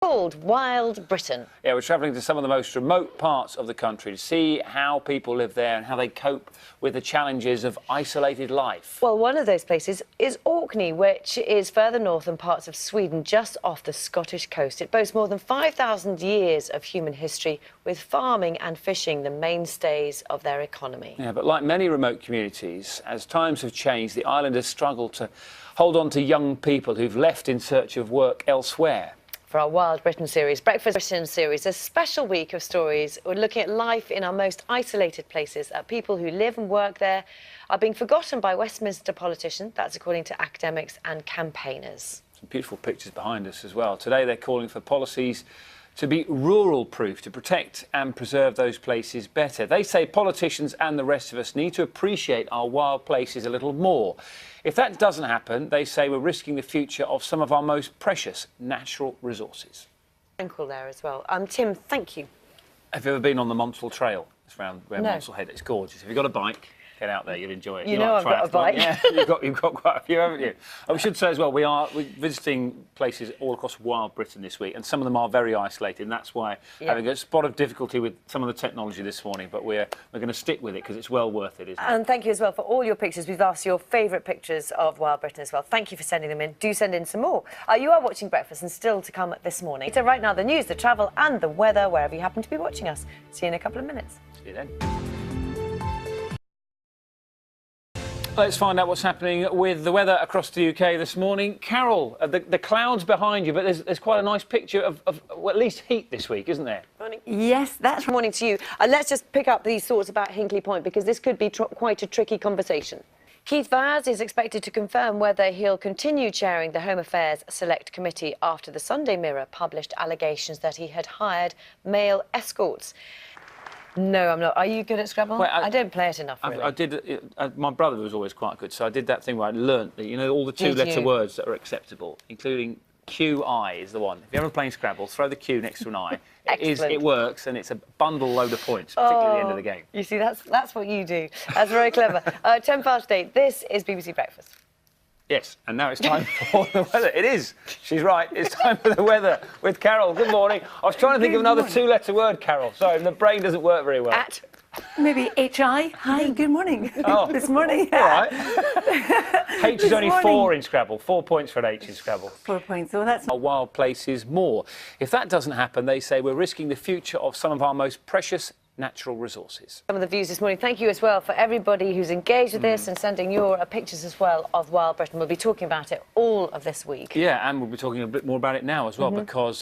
Called Wild Britain. Yeah, we're travelling to some of the most remote parts of the country to see how people live there and how they cope with the challenges of isolated life. Well, one of those places is Orkney, which is further north than parts of Sweden, just off the Scottish coast. It boasts more than 5,000 years of human history, with farming and fishing the mainstays of their economy. Yeah, but like many remote communities, as times have changed, the island has struggled to hold on to young people who've left in search of work elsewhere. For our Wild Britain series, Breakfast Britain series, a special week of stories. We're looking at life in our most isolated places, at people who live and work there are being forgotten by Westminster politicians. That's according to academics and campaigners. Some beautiful pictures behind us as well. Today they're calling for policies to be rural-proof, to protect and preserve those places better. They say politicians and the rest of us need to appreciate our wild places a little more. If that doesn't happen, they say we're risking the future of some of our most precious natural resources. Cool there as well. Tim, thank you. Have you ever been on the Monsell Trail? It's around No. Monsell Head. It's gorgeous. If you've got a bike, get out there, you'll enjoy it. You know I've got a bike. Yeah, you've got quite a few, haven't you? I should say as well, we're visiting places all across wild Britain this week, and some of them are very isolated, and that's why having a spot of difficulty with some of the technology this morning, but we're going to stick with it because it's well worth it, isn't it? And thank you as well for all your pictures. We've asked your favourite pictures of wild Britain as well. Thank you for sending them in. Do send in some more. You are watching Breakfast, and still to come this morning. So right now, the news, the travel and the weather, wherever you happen to be watching us. See you in a couple of minutes. See you then. Let's find out what's happening with the weather across the UK this morning. Carol, the clouds behind you, but there's quite a nice picture of well, at least heat this week, isn't there? Morning. Yes, that's Morning to you. Let's just pick up these thoughts about Hinkley Point, because this could be quite a tricky conversation. Keith Vaz is expected to confirm whether he'll continue chairing the Home Affairs Select Committee after the Sunday Mirror published allegations that he had hired male escorts. No, I'm not. Are you good at Scrabble? Well, I don't play it enough, really. I did. My brother was always quite good, so I did that thing where I learnt that, you know, all the two-letter words that are acceptable, including QI is the one. If you're ever playing Scrabble, throw the Q next to an I. It works, and it's a bundle load of points, particularly at the end of the game. You see, that's what you do. That's very clever. 10 past 8. This is BBC Breakfast. Yes, and now it's time for the weather. It is. She's right. It's time for the weather with Carol. Good morning. I was trying to think of another two-letter word, Carol. Sorry, the brain doesn't work very well. maybe HI. Hi, good morning. Oh. This morning. All right. H is only 4 in Scrabble. 4 points for an H in Scrabble. 4 points. So that's Our wild places more. If that doesn't happen, they say we're risking the future of some of our most precious natural resources. Some of the views this morning. Thank you as well for everybody who's engaged with this and sending your pictures as well of Wild Britain. We'll be talking about it all of this week. Yeah, and we'll be talking a bit more about it now as well, because